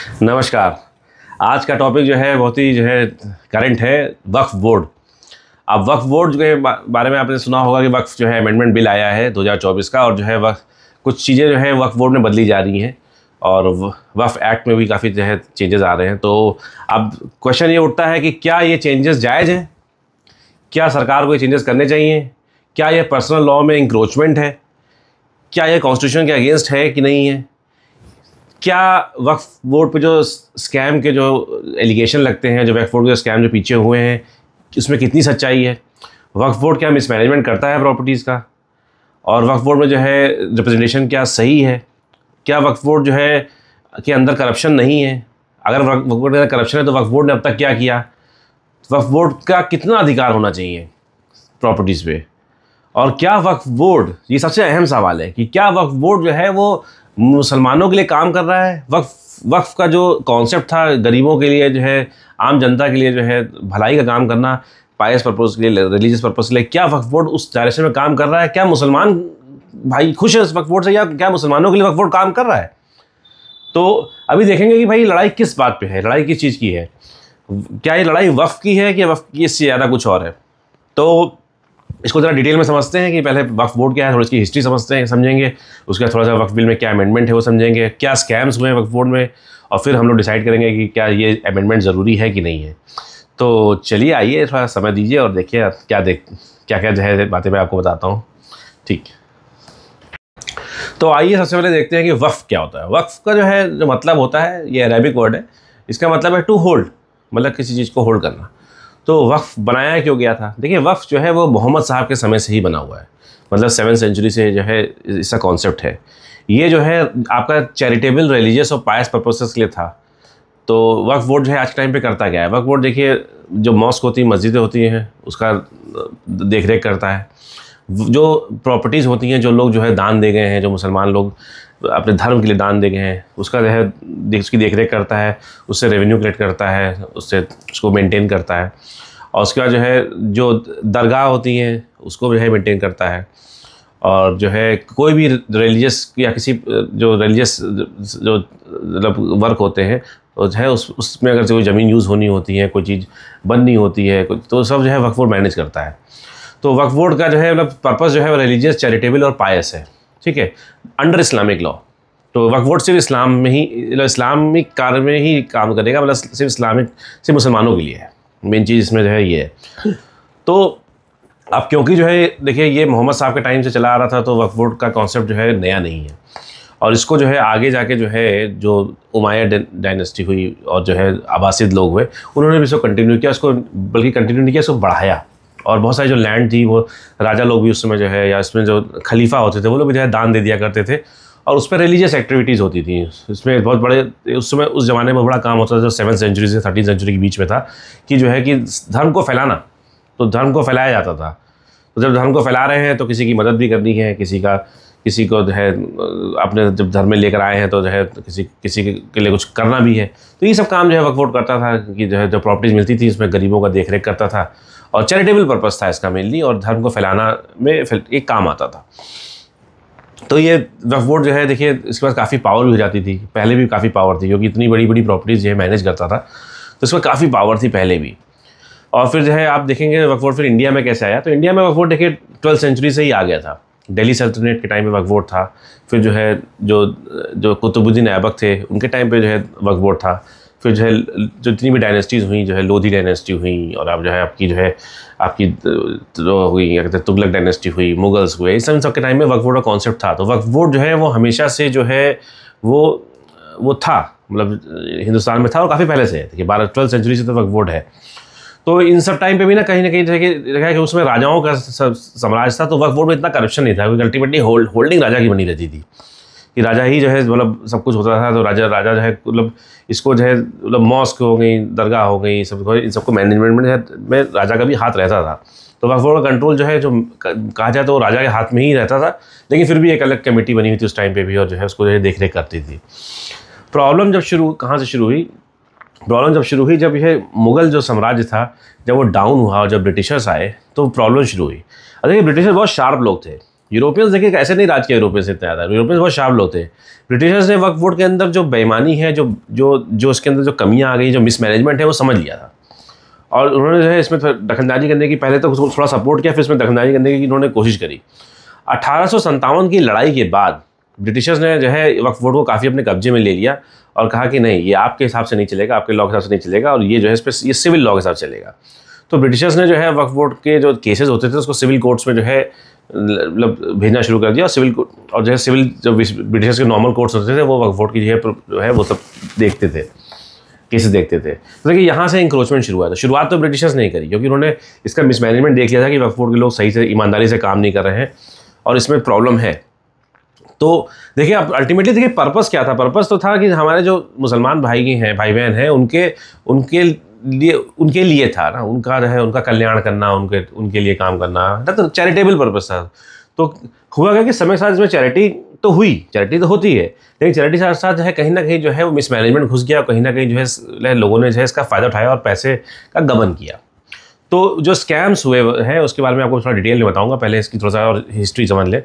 नमस्कार। आज का टॉपिक जो है बहुत ही करंट है, वक्फ बोर्ड। अब वक्फ बोर्ड के बारे में आपने सुना होगा कि वक्फ अमेंडमेंट बिल आया है 2024 का, और वक्फ कुछ चीज़ें वक्फ बोर्ड में बदली जा रही हैं और वक्फ एक्ट में भी काफ़ी चेंजेस आ रहे हैं। तो अब क्वेश्चन ये उठता है कि क्या ये चेंजेस जायज़ हैं? क्या सरकार को ये चेंजेस करने चाहिए? क्या ये पर्सनल लॉ में इंक्रोचमेंट है? क्या ये कॉन्स्टिट्यूशन के अगेंस्ट है कि नहीं है? क्या वक्फ बोर्ड पे जो स्कैम के जो एलिगेशन लगते हैं, जो वक्फ बोर्ड के स्कैम जो पीछे हुए हैं, उसमें कितनी सच्चाई है? वक्फ बोर्ड क्या मिसमैनेजमेंट करता है प्रॉपर्टीज़ का? और वक्फ बोर्ड में रिप्रेजेंटेशन क्या सही है? क्या वक्फ बोर्ड के अंदर करप्शन नहीं है? अगर वक्फ बोर्ड के अंदर करप्शन है तो वक्फ बोर्ड ने अब तक क्या किया? वक्फ बोर्ड का कितना अधिकार होना चाहिए प्रॉपर्टीज़ पे? और क्या वक्फ बोर्ड, ये सबसे अहम सवाल है कि क्या वक्फ बोर्ड वो मुसलमानों के लिए काम कर रहा है? वक्फ का जो कॉन्सेप्ट था गरीबों के लिए आम जनता के लिए भलाई का काम करना, पायस पर्पज़ के लिए, रिलीजियस पर्पज़ के लिए, क्या वक्फ बोर्ड उस डायरेक्शन में काम कर रहा है? क्या मुसलमान भाई खुश है इस वक्फ बोर्ड से, या क्या मुसलमानों के लिए वक्फ बोर्ड काम कर रहा है? तो अभी देखेंगे कि भाई लड़ाई किस बात पे है, लड़ाई किस चीज़ की है। क्या ये लड़ाई वक्फ की है कि वक्फ की इससे ज़्यादा कुछ और है? तो इसको ज़रा डिटेल में समझते हैं कि पहले वक्फ बोर्ड क्या है, थोड़ी इसकी हिस्ट्री समझेंगे, उसके बाद थोड़ा सा वक्फ बिल में क्या अमेंडमेंट है वो समझेंगे, क्या स्कैम्स हुए हैं वक्फ बोर्ड में, और फिर हम लोग डिसाइड करेंगे कि क्या ये अमेंडमेंट ज़रूरी है कि नहीं है। तो चलिए आइए, थोड़ा समय दीजिए और देखिए क्या बातें मैं आपको बताता हूँ। ठीक, तो आइए सबसे पहले देखते हैं कि वक्फ क्या होता है। वक्फ का जो मतलब होता है, ये अरेबिक वर्ड है, इसका मतलब है टू होल्ड, मतलब किसी चीज़ को होल्ड करना। तो वक्फ बनाया क्यों गया था? देखिए, वक्फ वो मोहम्मद साहब के समय से ही बना हुआ है, मतलब 7th सेंचुरी से इसका कॉन्सेप्ट है। ये आपका चैरिटेबल, रिलीजियस और पायस पर्पसेस के लिए था। तो वक्फ बोर्ड आज के टाइम पे करता क्या है? वक्फ बोर्ड देखिए, जो मॉस्क होती हैं, मस्जिदें होती हैं, उसका देख रेख करता है। जो प्रॉपर्टीज़ होती हैं, जो लोग दान दे गए हैं, जो मुसलमान लोग अपने धर्म के लिए दान दे गए हैं, उसका उसकी देख रेख करता है, उससे रेवेन्यू कलेक्ट करता है, उसको मेंटेन करता है। और उसके बाद जो दरगाह होती हैं उसको मेंटेन करता है। और कोई भी रिलीजियस या किसी जो रिलीजियस जो मतलब वर्क होते हैं, तो उसमें अगर कोई ज़मीन यूज़ होनी होती है, कोई चीज़ बननी होती है, तो सब वक्फ बोर्ड मैनेज करता है। तो वक्फ बोर्ड का मतलब पर्पस रिलीजियस, चैरिटेबल और पायस है, ठीक है, अंडर इस्लामिक लॉ। तो वक्फ बोर्ड सिर्फ इस्लाम में ही, इस्लामिक कार्य में ही काम करेगा, मतलब सिर्फ मुसलमानों के लिए है। मेन चीज़ इसमें ये है। तो अब क्योंकि देखिए, ये मोहम्मद साहब के टाइम से चला आ रहा था, तो वक्फ बोर्ड का कॉन्सेप्ट नया नहीं है। और इसको आगे जाके जो उमाया डायनेस्टी हुई और अब्बासिद लोग हुए, उन्होंने भी इसको कंटिन्यू किया, उसको बल्कि कंटिन्यू नहीं किया, इसको बढ़ाया। और बहुत सारी जो लैंड थी, वो राजा लोग भी उस समय या इसमें जो खलीफा होते थे, वो लोग भी दान दे दिया करते थे। और उस पर रिलीजियस एक्टिविटीज़ होती थी। इसमें बहुत बड़े, उस समय उस ज़माने में बड़ा काम होता था, जो 7th सेंचुरी से 13th सेंचुरी के बीच में था, कि कि धर्म को फैलाना। तो धर्म को फैलाया जाता था। तो जब धर्म को फैला रहे हैं तो किसी की मदद भी करनी है, किसी को अपने जब धर्म में लेकर आए हैं तो किसी के लिए कुछ करना भी है। तो ये सब काम वक्फ बोर्ड करता था कि जो प्रॉपर्टीज़ मिलती थी, इसमें गरीबों का देख रेख करता था। और चैरिटेबल पर्पस था इसका मेनली, और धर्म को फैलाना में एक काम आता था। तो ये वक्फ बोर्ड देखिए, इसके पास काफ़ी पावर भी हो जाती थी। पहले भी काफ़ी पावर थी, क्योंकि इतनी बड़ी बड़ी प्रॉपर्टीज़ मैनेज करता था, तो इसमें काफ़ी पावर थी पहले भी। और फिर आप देखेंगे वक्फ बोर्ड फिर इंडिया में कैसे आया। तो इंडिया में वक्फ बोर्ड देखिए 12th सेंचुरी से ही आ गया था। दिल्ली सल्तनत के टाइम में वक्फ बोर्ड था। फिर जो कुतुबुद्दीन ऐबक थे, उनके टाइम पे वक्फ बोर्ड था। फिर जो जितनी भी डायनेस्टीज़ हुई, लोधी डायनेस्टी हुई, और अब आपकी जो हुई, क्या कहते हैं, तुगलक डायनेस्टी हुई, मुगल्स हुए, इस सब के टाइम में वक्फ बोर्ड का कॉन्सेप्ट था। तो वक्फ बोर्ड वो हमेशा से वो था, मतलब हिंदुस्तान में था, और काफ़ी पहले से है। देखिए 12th सेंचुरी से तो वक्फ बोर्ड है। तो इन सब टाइम पे भी कहीं ना कहीं देखा कि उसमें राजाओं का साम्राज्य था, तो वक्फ बोर्ड में इतना करप्शन नहीं था, क्योंकि अल्टीमेटली होल्डिंग राजा की बनी रहती थी, कि राजा ही मतलब सब कुछ होता था। तो राजा मतलब इसको मतलब मॉस्क हो गई, दरगाह हो गई, इन सबको मैनेजमेंट में राजा का भी हाथ रहता था। तो वक्फ बोर्ड का कंट्रोल जो कहा जाए तो राजा के हाथ में ही रहता था। लेकिन फिर भी एक अलग कमेटी बनी हुई थी उस टाइम पे भी, और उसको देख रेख करती थी। प्रॉब्लम जब कहाँ से शुरू हुई? प्रॉब्लम जब शुरू हुई जब मुग़ल जो साम्राज्य था, जब वो डाउन हुआ और जब ब्रिटिशर्स आए, तो प्रॉब्लम शुरू हुई। देखिए, ब्रिटिशर्स बहुत शार्प लोग थे। यूरोपियंस देखिए ऐसे नहीं राज किया यूरोपियंस इतना ज़्यादा, यूरोपियंस बहुत शार्प लोग थे। ब्रिटिशर्स ने वक्फ बोर्ड के अंदर जो बेईमानी है, जो उसके अंदर जो कमियां आ गई, जो मिसमैनेजमेंट है, वो समझ लिया था। और उन्होंने जो है इसमें दखलंदाजी करने की, पहले तो उसको थोड़ा सपोर्ट किया, फिर इसमें दखलंदाजी करने की उन्होंने कोशिश करी। 1857 की लड़ाई के बाद ब्रिटिशर्स ने जो है वक्फ बोर्ड को काफ़ी अपने कब्जे में ले लिया और कहा कि नहीं, ये आपके हिसाब से नहीं चलेगा, आपके लॉ के हिसाब से नहीं चलेगा, और ये जो है इस पर ये सिविल लॉ के हिसाब से चलेगा। तो ब्रिटिशर्स ने जो है वक्फ बोर्ड के जो केसेस होते थे उसको सिविल कोर्ट्स में जो है मतलब भेजना शुरू कर दिया, और सिविल और जो है सिविल जो ब्रिटिशर्स के नॉर्मल कोर्ट्स होते थे वो वक्फ बोर्ड की जो है वो सब देखते थे, केसेस देखते थे। तो देखिए यहाँ से इंक्रोचमेंट शुरू हुआ था। शुरुआत तो ब्रिटिशर्स नहीं करी, क्योंकि उन्होंने इसका मिसमैनेजमेंट देख लिया था कि वक्फ बोर्ड के लोग सही से ईमानदारी से काम नहीं कर रहे हैं और इसमें प्रॉब्लम है। तो देखिए अब अल्टीमेटली देखिए पर्पस क्या था। पर्पस तो था कि हमारे जो मुसलमान भाई बहन हैं उनके लिए था ना, उनका जो है उनका कल्याण करना, उनके लिए काम करना, तो चैरिटेबल पर्पस था। तो हुआ क्या कि समय के साथ इसमें चैरिटी तो होती है, लेकिन चैरिटी के साथ साथ जो है कहीं ना कहीं जो है वो मिसमैनेजमेंट घुस गया, और कहीं ना कहीं जो है लोगों ने जो है इसका फ़ायदा उठाया और पैसे का गबन किया। तो जो स्कैम्स हुए हैं उसके बारे में आपको थोड़ा डिटेल में बताऊंगा, पहले इसकी थोड़ा सा और हिस्ट्री समझ लें।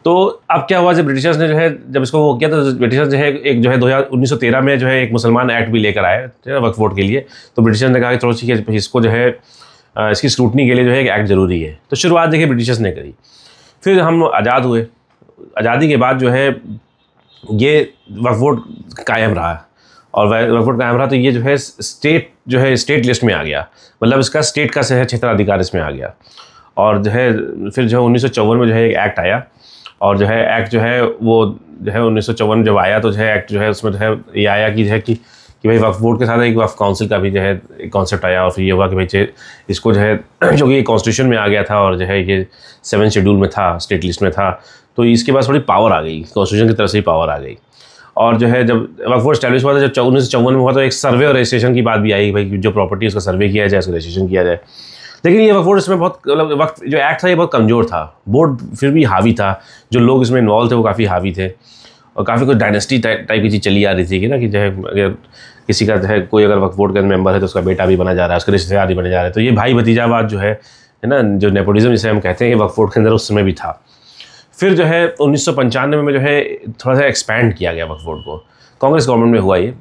तो अब क्या हुआ, जब ब्रिटिशर्स ने जो है जब इसको वो किया, तो ब्रिटिशर्स जो है एक जो है 1913 में जो है एक मुसलमान एक्ट भी लेकर आए वक्फ बोर्ड के लिए। तो ब्रिटिशर्स ने कहा कि चलो ठीक है, इसको जो है इसकी स्क्रूटनी के लिए जो है एक एक्ट ज़रूरी है। तो शुरुआत देखिए ब्रिटिशर्स ने करी। फिर हम आज़ाद हुए, आज़ादी के बाद जो है ये वक्फ बोर्ड कायम रहा, और वक्फ बोर्ड कायम रहा तो ये जो है स्टेट लिस्ट में आ गया, मतलब इसका स्टेट का क्षेत्राधिकार इसमें आ गया। और जो है फिर जो है 1954 में जो है एक एक्ट आया, और जो है एक्ट जो है वो जो है 1954 जब आया तो जो है एक्ट जो है उसमें जो है ये आया कि जो है कि भाई वक्फ बोर्ड के साथ एक वक्फ काउंसिल का भी जो है एक कॉन्सेप्ट आया। और फिर ये हुआ कि भाई इसको जो है जो कि कॉन्स्टिट्यूशन में आ गया था, और जो है ये 7 शेड्यूल में था, स्टेट लिस्ट में था, तो इसके पास थोड़ी पावर आ गई, कॉन्स्टिट्यूशन की तरफ से ही पावर आ गई। और जो है जब वक्फ बोर्ड स्टैब्लिश हुआ था, जब 1954 में हुआ, तो एक सर्वे और रजिस्ट्रेशन की बात भी आई, भाई जो प्रॉपर्टी उसका सर्वे किया जाए, उसका रजिस्ट्रेशन किया जाए। लेकिन ये वक्फ बोर्ड इसमें बहुत मतलब वक्त जो एक्ट था ये बहुत कमज़ोर था। बोर्ड फिर भी हावी था, जो लोग इसमें इन्वॉल्व थे वो काफ़ी हावी थे, और काफ़ी कोई डायनेस्टी टाइप की चीज़ चली आ रही थी कि ना, कि जो है अगर किसी का जो है कोई अगर वक्फ बोर्ड का मेंबर है तो उसका बेटा भी बना जा रहा है, उसके रिश्तेदार भी बने जा रहे हैं। तो ये भाई भतीजावाद जो है ना, जो नेपोटिज्म जिसे हम कहते हैं, ये वक्फ बोर्ड के अंदर उस समय भी था। फिर जो है 1995 में जो है थोड़ा सा एक्सपैंड किया गया वक्फ बोर्ड को, कांग्रेस गवर्नमेंट में हुआ ये,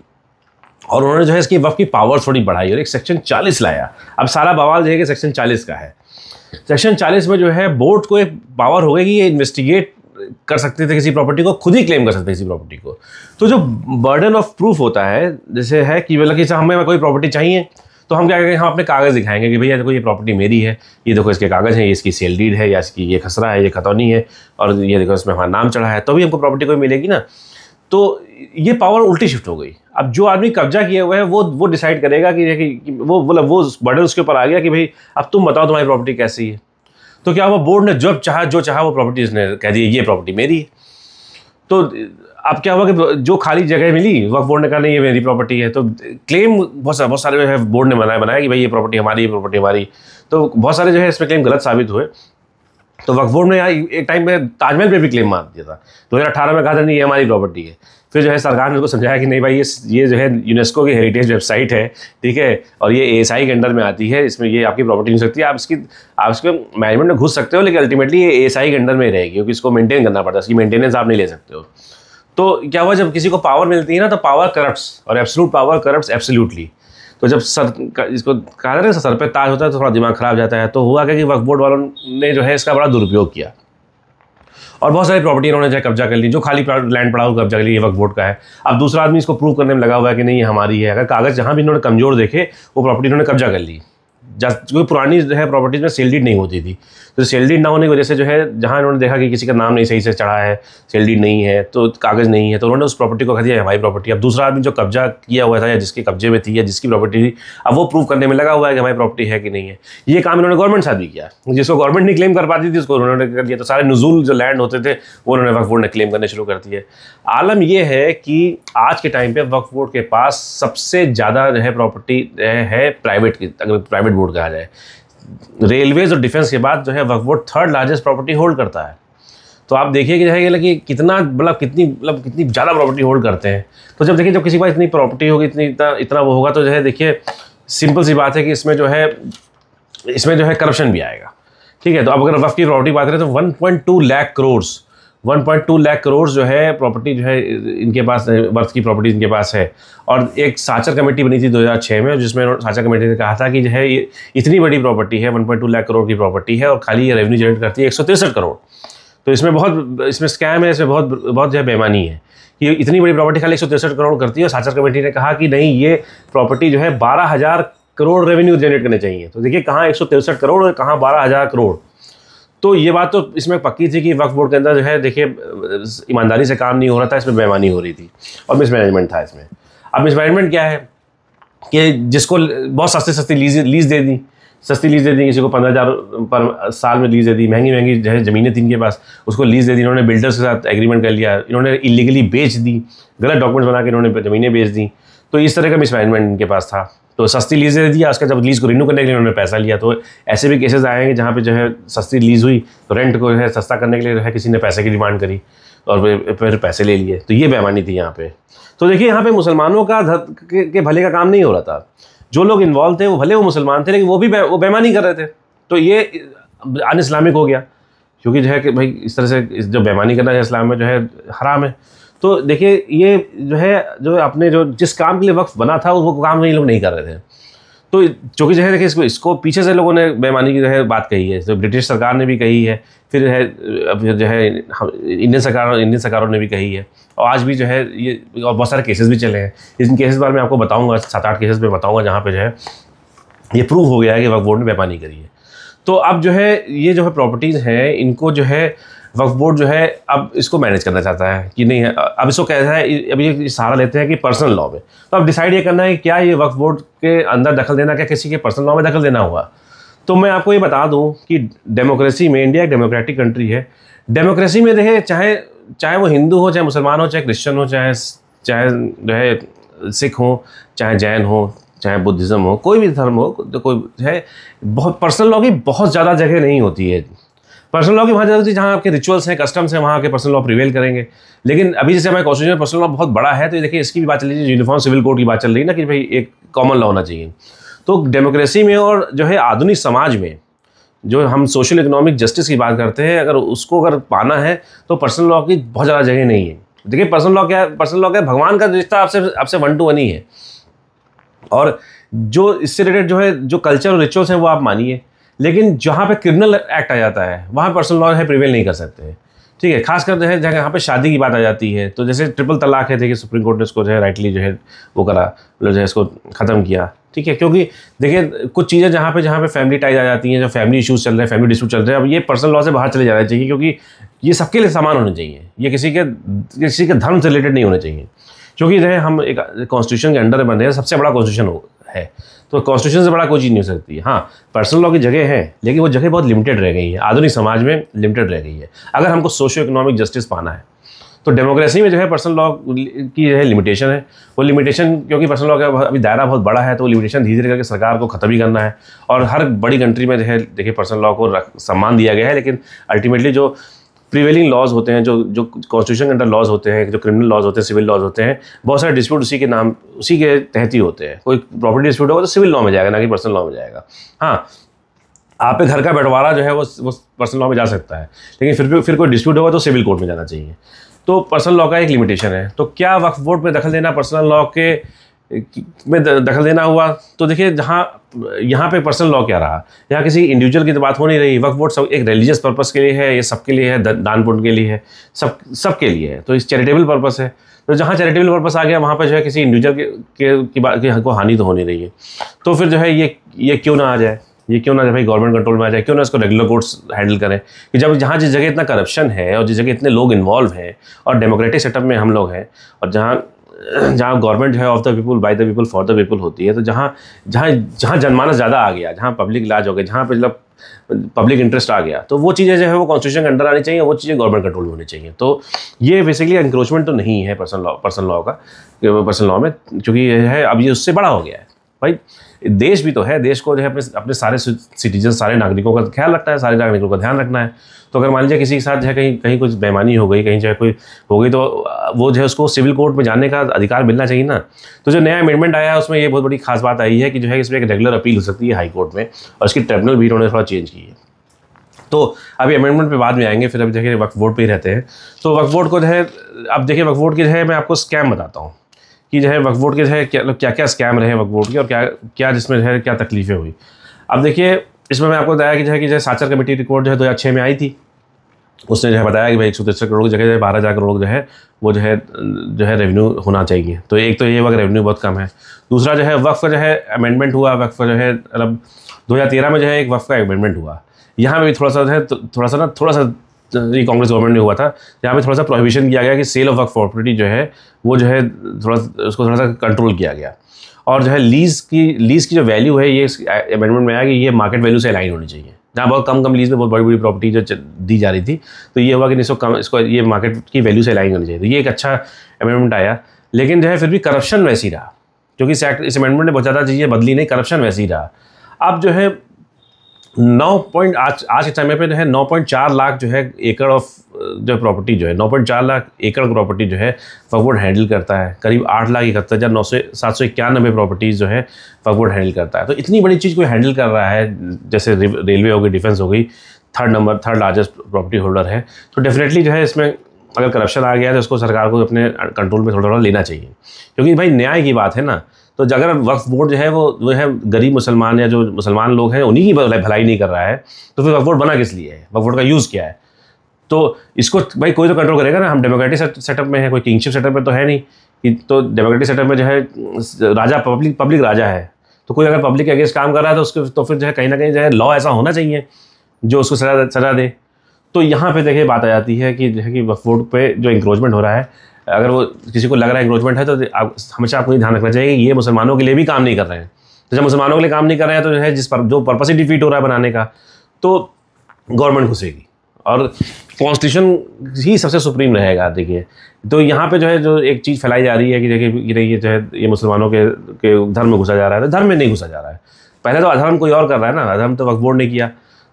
और उन्होंने जो है इसकी वक्फ की पावर थोड़ी बढ़ाई और एक सेक्शन 40 लाया। अब सारा बवाल जो है कि सेक्शन 40 का है। सेक्शन 40 में जो है बोर्ड को एक पावर हो गई कि ये इन्वेस्टिगेट कर सकते थे किसी प्रॉपर्टी को, खुद ही क्लेम कर सकते थे किसी प्रॉपर्टी को। तो जो बर्डन ऑफ प्रूफ होता है, जैसे है कि मतलब कि हमें कोई प्रॉपर्टी चाहिए तो हम क्या करेंगे, हम अपने कागज़ दिखाएंगे कि भैया देखो ये प्रॉपर्टी मेरी है, ये देखो इसके कागज़ हैं, ये इसकी सेल डीड है, या इसकी ये खसरा है, ये खतौनी है, और ये देखो इसमें हमारा नाम चढ़ा है, तो भी हमको प्रॉपर्टी कोई मिलेगी ना। तो ये पावर उल्टी शिफ्ट हो गई। अब जो आदमी कब्जा किए हुए है वो डिसाइड करेगा कि वो बर्डन उसके ऊपर आ गया कि भाई अब तुम बताओ तुम्हारी प्रॉपर्टी कैसी है। तो क्या हुआ, बोर्ड ने जो चाहा वो प्रॉपर्टी इसने कह दी ये प्रॉपर्टी मेरी है। तो अब क्या हुआ कि जो खाली जगह मिली वक्फ बोर्ड ने कहा नहीं ये मेरी प्रॉपर्टी है। तो क्लेम बहुत सारे जो है बोर्ड ने बनाया कि भाई ये प्रॉपर्टी हमारी, ये प्रॉपर्टी हमारी। तो बहुत सारे जो है इसमें क्लेम गलत साबित हुए। तो वक्फ बोर्ड ने यहाँ एक टाइम में ताजमहल पे भी क्लेम मार दिया था। 2018 में कहा था नहीं ये हमारी प्रॉपर्टी है। फिर जो है सरकार ने उसको समझाया कि नहीं भाई ये जो है यूनेस्को की हेरिटेज वेबसाइट है, ठीक है, और ये ASI के अंडर में आती है, इसमें ये आपकी प्रॉपर्टी नहीं हो सकती। आप इसके मैनेजमेंट में घुस सकते हो, लेकिन अल्टीमेटली ये ASI के अंडर में रहेगी, क्योंकि इसको मेंटेन करना पड़ता है, इसकी मेंटेनेंस आप नहीं ले सकते हो। तो क्या हुआ, जब किसी को पावर मिलती है ना तो पावर करप्ट्स, और एब्सोल्यूट पावर करप्ट्स एब्सोल्यूटली। तो जब इसको कहा जाता है सर पे ताज होता है तो थोड़ा दिमाग खराब जाता है। तो हुआ क्या कि वक्फ बोर्ड वालों ने जो है इसका बड़ा दुरुपयोग किया, और बहुत सारी प्रॉपर्टी इन्होंने जो कब्जा कर ली, जो खाली लैंड पड़ा हुआ कब्जा कर ली, ये वक्फ बोर्ड का है। अब दूसरा आदमी इसको प्रूव करने में लगा हुआ है कि नहीं ये हमारी है। अगर कागज़ जहाँ भी इन्होंने कमज़ोर देखे वो प्रॉपर्टी इन्होंने कब्जा कर ली। क्योंकि पुरानी जो है प्रॉपर्टीज में सेल डीड नहीं होती थी, तो सेल डीड ना होने की वजह से जो है जहाँ इन्होंने देखा कि किसी का नाम नहीं सही से चढ़ा है, सेल डीड नहीं है, तो कागज़ नहीं है, तो उन्होंने उस प्रॉपर्टी को कह दिया हमारी प्रॉपर्टी। अब दूसरा आदमी जो कब्जा किया हुआ था या जिसके कब्जे में थी या जिसकी प्रॉपर्टी थी, अब वो प्रूव करने में लगा हुआ है कि हमारी प्रॉपर्टी है कि नहीं है। ये काम इन्होंने गवर्नमेंट साथ भी किया, जिसको गवर्नमेंट नहीं क्लेम कर पाती थी उसको उन्होंने कर दिया। तो सारे नज़ूल जो लैंड होते थे वो उन्होंने वक्फ बोर्ड ने क्लेम करने शुरू कर दिए। आलम यह है कि आज के टाइम पे वक्फ बोर्ड के पास सबसे ज़्यादा जो है प्रॉपर्टी है प्राइवेट की, अगर प्राइवेट बोर्ड कहा जाए। रेलवेज और डिफेंस के बाद जो है Waqf board 3rd largest property hold करता है। तो आप देखिए कि जो है कि कितना कितनी ज़्यादा प्रॉपर्टी होल्ड करते हैं। तो जब देखिए जब किसी के पास इतनी प्रॉपर्टी होगी, इतना वो होगा, तो जो है देखिए सिंपल सी बात है कि इसमें जो है करप्शन भी आएगा। ठीक है। तो अब अगर वक्फ की प्रॉपर्टी बात करें तो 1.2 लाख करोड़ 1.2 लाख करोड़ जो है प्रॉपर्टी जो है इनके पास, वर्थ की प्रॉपर्टी इनके पास है। और एक साचर कमेटी बनी थी 2006 में, जिसमें साचर कमेटी ने कहा था कि जो है ये इतनी बड़ी प्रॉपर्टी है, 1.2 लाख करोड़ की प्रॉपर्टी है और खाली ये रेवेन्यू जनरेट करती है 163 करोड़। तो इसमें स्कैम है, इसमें बहुत जो है बेईमानी है कि इतनी बड़ी प्रॉपर्टी खाली 163 करोड़ करती है। और साचर कमेटी ने कहा कि नहीं, ये प्रॉपर्टी जो है 12,000 करोड़ रेवेन्यू जनरेट करने चाहिए। तो देखिए कहाँ 163 करोड़ और कहाँ 12,000 करोड़। तो ये बात तो इसमें पक्की थी कि वक्फ बोर्ड के अंदर जो है देखिए ईमानदारी से काम नहीं हो रहा था, इसमें बेईमानी हो रही थी और मिसमैनेजमेंट था इसमें। अब मिसमैनेजमेंट क्या है कि जिसको बहुत सस्ती लीज दे दी, किसी को 15,000 पर साल में लीज दे दी, महंगी जो है ज़मीनें थी इनके पास, उसको लीज दे दी। इन्होंने बिल्डर्स के साथ एग्रीमेंट कर लिया, इन्होंने इलीगली बेच दी, गलत डॉक्यूमेंट्स बना के इन्होंने ज़मीनें बेच दी। तो इस तरह का मिसमैनेजमेंट इनके पास था। तो सस्ती लीज दे दिया, उसका जब लीज़ को रिन्यू करने के लिए उन्होंने पैसा लिया। तो ऐसे भी केसेस आए हैं कि जहाँ पे जो है सस्ती लीज़ हुई तो रेंट को है सस्ता करने के लिए जो है किसी ने पैसे की डिमांड करी और फिर पैसे ले लिए। तो ये बेईमानी थी यहाँ पे। तो देखिए यहाँ पे मुसलमानों का के भले का काम नहीं हो रहा था। जो लोग इन्वॉल्व थे वो भले वो मुसलमान थे, लेकिन वो भी वो बेईमानी कर रहे थे। तो ये अन इस्लामिक हो गया, क्योंकि जो है कि भाई इस तरह से जो बेईमानी करना है इस्लाम में जो है हराम है। तो देखिए ये जो अपने जिस काम के लिए वक्फ बना था वो काम ये लोग नहीं कर रहे थे। तो चूँकि जो है देखिए इसको पीछे से लोगों ने बेईमानी की जो है बात कही है, तो ब्रिटिश सरकार ने भी कही है, फिर जो है इंडियन सरकारों ने भी कही है, और आज भी जो है ये और बहुत सारे केसेस भी चले हैं। इन केसेस बारे में आपको बताऊँगा, 7-8 केसेस में बताऊँगा जहाँ पे जो है ये प्रूव हो गया है कि वक्फ बोर्ड ने बेईमानी करी है। तो अब जो है ये जो है प्रॉपर्टीज़ हैं, इनको जो है वक्फ बोर्ड जो है अब इसको मैनेज करना चाहता है कि नहीं है। अब इसको कैसा है, अभी ये सहारा लेते हैं कि पर्सनल लॉ में। तो अब डिसाइड ये करना है कि क्या ये वक्फ बोर्ड के अंदर दखल देना, क्या किसी के पर्सनल लॉ में दखल देना हुआ। तो मैं आपको ये बता दूं कि डेमोक्रेसी में, इंडिया एक डेमोक्रेटिक कंट्री है। डेमोक्रेसी में देखिए चाहे वो हिंदू हो, चाहे मुसलमान हो, चाहे क्रिश्चियन हो, चाहे जो है सिख हो, चाहे जैन हो, चाहे बुद्धिज़्म हो, कोई भी धर्म हो, तो कोई है बहुत पर्सनल लॉ की बहुत ज़्यादा जगह नहीं होती है। पर्सनल लॉ की वहाँ ज़्यादा जहाँ आपके रिचुअल्स हैं, कस्टम्स हैं, वहाँ के पर्सनल लॉ प्रिवेल करेंगे। लेकिन अभी जैसे हमारे कॉन्स्टिट्यूशन में पर्सनल लॉ बहुत बड़ा है, तो देखिए इसकी भी बात चल रही है, यूनिफॉर्म सिविल कोड की बात चल रही है ना, कि भाई एक कॉमन लॉ होना चाहिए। तो डेमोक्रेसी में और जो है आधुनिक समाज में जो हम सोशल इकोनॉमिक जस्टिस की बात करते हैं, अगर पाना है तो पर्सनल लॉ की बहुत ज़्यादा जगह नहीं है। देखिए पर्सनल लॉ क्या है, भगवान का रिश्ता आपसे 1 to 1 ही है। और जो इससे रिलेटेड जो है जो कल्चर और रिचुअल्स हैं वो आप मानिए, लेकिन जहाँ पे क्रिमिनल एक्ट आ जाता है वहाँ पर्सनल लॉ है प्रिवेल नहीं कर सकते हैं। ठीक है, खासकर जो है जहाँ पे शादी की बात आ जाती है, तो जैसे ट्रिपल तलाक है, देखिए सुप्रीम कोर्ट ने इसको जो है राइटली जो है वो करा, मतलब जो है इसको ख़त्म किया। ठीक है, क्योंकि देखिए कुछ चीज़ें जहाँ पे फैमिली टाइज आ जाती हैं, जो फैमिली इश्यूज़ चल रहे हैं, फैमिली डिस्प्यूट चल रहे हैं, अब ये पर्सनल लॉ से बाहर चले जाना चाहिए, क्योंकि ये सबके लिए समान होने चाहिए। ये किसी के धर्म से रिलेटेड नहीं होने चाहिए, क्योंकि जो है हम एक कॉन्स्टिट्यूशन के अंडर बन रहे हैं, सबसे बड़ा कॉन्स्टिट्यूशन है, तो कॉन्स्टिट्यूशन से बड़ा कोई चीज़ नहीं हो सकती है। हाँ, पर्सनल लॉ की जगह है, लेकिन वो जगह बहुत लिमिटेड रह गई है, आधुनिक समाज में लिमिटेड रह गई है। अगर हमको सोशियो इकोनॉमिक जस्टिस पाना है तो डेमोक्रेसी में जो है पर्सनल लॉ की जो है लिमिटेशन है। वो लिमिटेशन, क्योंकि पर्सनल लॉ का अभी दायरा बहुत बड़ा है, तो वो लिमिटेशन धीरे धीरे करके सरकार को ख़त्म ही करना है। और हर बड़ी कंट्री में जो है देखिए पर्सनल लॉ को सम्मान दिया गया है, लेकिन अल्टीमेटली जो प्रिवेलिंग लॉज होते हैं, जो कॉन्स्टिट्यूशन के अंडर लॉज होते हैं, जो क्रिमिनल लॉज होते हैं, सिविल लॉज होते हैं, बहुत सारे डिस्प्यूट उसी के तहत ही होते हैं। कोई प्रॉपर्टी डिस्प्यूट होगा तो सिविल लॉ में जाएगा, ना कि पर्सनल लॉ में जाएगा। हाँ, आप पे घर का बंटवारा जो है वो पर्सनल लॉ में जा सकता है, लेकिन फिर कोई डिस्प्यूट होगा तो सिविल कोर्ट में जाना चाहिए। तो पर्सनल लॉ का एक लिमिटेशन है। तो क्या वक्फ बोर्ड में दखल देना पर्सनल लॉ में दखल देना हुआ? तो देखिए यहाँ पे पर्सनल लॉ क्या रहा, यहाँ किसी इंडिविजुअल की तो बात हो नहीं रही। वक्फ बोर्ड सब एक रिलीजियस पर्पस के लिए है, ये सबके लिए है, दान पुण्य के लिए है, सबके लिए है। तो इस चैरिटेबल पर्पस है, तो जहाँ चैरिटेबल पर्पस आ गया वहाँ पर जो है किसी इंडिविजुअल की को हानि तो हो नहीं रही है। तो फिर जो है ये क्यों ना आ जाए, ये क्यों ना भाई गवर्नमेंट कंट्रोल में आ जाए, क्यों ना इसको रेगुलर कोर्ट्स हैंडल करें। कि जब जहाँ जिस जगह इतना करप्शन है और जिस जगह इतने लोग इन्वॉल्व हैं और डेमोक्रेटिक सेटअप में हम लोग हैं, और जहाँ गवर्नमेंट जो है of the people, by the people, for the people होती है, तो जहाँ जनमानस ज़्यादा आ गया, जहाँ पब्लिक लाज हो गया, जहाँ पे मतलब पब्लिक इंटरेस्ट आ गया, तो वो चीज़ें जो है वो कॉन्स्टिट्यूशन के अंडर आनी चाहिए, वो चीज़ें गवर्नमेंट कंट्रोल में होनी चाहिए। तो ये बेसिकली इंक्रोचमेंट तो नहीं है पर्सनल लॉ में, क्योंकि ये है अब ये उससे बड़ा हो गया है। भाई देश भी तो है, देश को जो है अपने सारे सिटीजन, सारे नागरिकों का ख्याल रखना है, सारे नागरिकों का ध्यान रखना है। तो अगर मान लीजिए किसी के साथ जो है कहीं कुछ बेईमानी हो गई, कहीं जो है कोई हो गई, तो वो जो है उसको सिविल कोर्ट में जाने का अधिकार मिलना चाहिए ना। तो जो नया अमेंडमेंट आया है उसमें ये बहुत बड़ी खास बात आई है कि जो है इसमें एक रेगुलर अपील हो सकती है हाई कोर्ट में, और इसकी ट्रिब्यूनल भी उन्होंने थोड़ा चेंज की है। तो अभी अमेंडमेंट पे बाद में आएंगे, फिर अभी देखिए वक्फ बोर्ड पे ही रहते हैं। तो वक्फ बोर्ड को जो है, अब देखिए वक्फ बोर्ड की जो है मैं आपको स्कैम बताता हूँ कि जो है वक्फ बोर्ड के जो है क्या क्या स्कैम रहे वक्फ बोर्ड के, और क्या क्या जिसमें जो है क्या तकलीफें हुई। अब देखिए इसमें मैं आपको बताया कि जो है साचर कमेटी रिपोर्ट जो है 2006 में आई थी। उसने जो है बताया कि भाई 163 करोड़ की जगह 12,000 करोड़ जो है वो जो है रेवेन्यू होना चाहिए। तो एक तो ये वक्त रेवेन्यू बहुत कम है। दूसरा जो है वक्फ का जो है अमेंडमेंट हुआ, वक्फ का जो है मतलब 2013 में जो है एक वक्फ का अमेंडमेंट हुआ। यहाँ पे भी थोड़ा सा जो है थोड़ा सा ये कांग्रेस गवर्नमेंट में हुआ था, यहाँ पे थोड़ा सा प्रोहिबिशन किया गया कि सेल ऑफ वक्फ प्रॉपर्टी जो है वो जो है उसको थोड़ा सा कंट्रोल किया गया। और जो है लीज़ की जो वैल्यू है ये अमेंडमेंट में आया कि ये मार्केट वैल्यू से अलाइन होनी चाहिए। जहाँ बहुत कम लीज़ में बहुत बड़ी प्रॉपर्टी जो दी जा रही थी, तो ये हुआ कि इसको ये मार्केट की वैल्यू से अलाइन होनी चाहिए। तो ये एक अच्छा अमेंडमेंट आया। लेकिन जो है फिर भी करप्शन वैसी रहा, क्योंकि इस अमेंडमेंट ने बहुत ज़्यादा चीज़ें बदली नहीं, करप्शन वैसी रहा। अब जो है आज के समय पे जो है 9.4 लाख जो है एकड़ ऑफ जो प्रॉपर्टी जो है 9.4 लाख एकड़ प्रॉपर्टी जो है वक्फ बोर्ड हैंडल करता है। करीब 8,71,791 प्रॉपर्टीज़ जो है वक्फ बोर्ड हैंडल करता है। तो इतनी बड़ी चीज़ कोई हैंडल कर रहा है, जैसे रेलवे हो गई, डिफेंस हो गई, थर्ड लार्जेस्ट प्रॉपर्टी होल्डर है, तो डेफिनेटली जो है इसमें अगर करप्शन आ गया तो उसको सरकार को अपने कंट्रोल में थोड़ा लेना चाहिए। क्योंकि भाई न्याय की बात है ना, तो अगर वक्फ बोर्ड जो है वो है गरीब मुसलमान या जो मुसलमान लोग हैं उन्हीं की भलाई नहीं कर रहा है, तो फिर वक्फ बोर्ड बना किस लिए है, वक्फ बोर्ड का यूज़ क्या है। तो इसको भाई कोई तो कंट्रोल करेगा ना। हम डेमोक्रेटिक सेटअप में है, कोई किंगशिप सेटअप में तो है नहीं कि, तो डेमोक्रेटिक सेटअप में जो है राजा पब्लिक राजा है, तो कोई अगर पब्लिक के अगेंस्ट काम कर रहा है तो उसको तो फिर जो है कहीं ना कहीं जो है लॉ ऐसा होना चाहिए जो उसको सजा दे। तो यहाँ पे देखिए बात आ जाती है कि जो है कि वक्फ बोर्ड पे जो इंक्रोचमेंट हो रहा है, अगर वो किसी को लग रहा है इंक्रोचमेंट है, तो हमेशा आपको ये ध्यान रखना चाहिए कि ये मुसलमानों के लिए भी काम नहीं कर रहे हैं। तो जब मुसलमानों के लिए काम नहीं कर रहे हैं तो जो है जो पर्पस ही डिफीट हो रहा है बनाने का, तो गवर्नमेंट घुसेगी और कॉन्स्टिट्यूशन ही सबसे सुप्रीम रहेगा। देखिए तो यहाँ पे जो है जो एक चीज़ फैलाई जा रही है कि देखिए ये जो है ये मुसलमानों के धर्म में घुसा जा रहा है, तो धर्म में नहीं घुसा जा रहा है। पहले तो अधर्म कोई और कर रहा है ना, अधर्म तो वक्फ बोर्ड ने किया,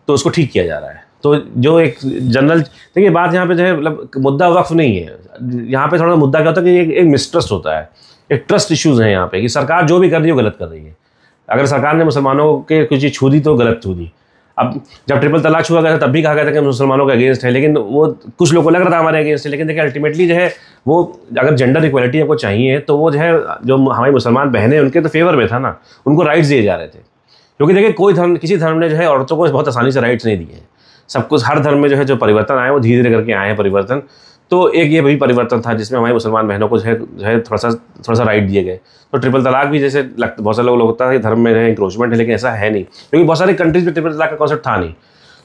तो उसको ठीक किया जा रहा है। तो जो एक जनरल देखिए बात यहाँ पे जो है मतलब मुद्दा वक्फ नहीं है, यहाँ पे थोड़ा मुद्दा क्या होता है कि एक मिसट्रस्ट होता है, एक ट्रस्ट इश्यूज़ हैं यहाँ पे कि सरकार जो भी कर रही है वो गलत कर रही है। अगर सरकार ने मुसलमानों के कुछ चीज़ छू दी तो गलत छू दी। अब जब ट्रिपल तलाक छुआ गया था तब भी कहा गया था कि मुसलमानों के अगेंस्ट है, लेकिन वो कुछ लोगों को लग रहा था हमारे अगेंस्ट है। लेकिन देखिए अल्टीमेटली जो है वो अगर जेंडर इक्वलिटी आपको चाहिए तो वो जो है जो हमारी मुसलमान बहनें उनके तो फेवर में था ना, उनको राइट्स दिए जा रहे थे। क्योंकि देखिए किसी धर्म ने जो है औरतों को बहुत आसानी से राइट्स नहीं दिए हैं। सब कुछ हर धर्म में जो है जो परिवर्तन आए वो धीरे धीरे करके आए हैं परिवर्तन। तो एक ये भी परिवर्तन था जिसमें हमारी मुसलमान बहनों को जो है थोड़ा सा राइट दिए गए। तो ट्रिपल तलाक भी जैसे बहुत सारे लोग होता है कि धर्म में जो है इंक्रोचमेंट है, लेकिन ऐसा है नहीं, क्योंकि बहुत सारी कंट्रीज में ट्रिपल तलाक का कॉन्सेप्ट था नहीं।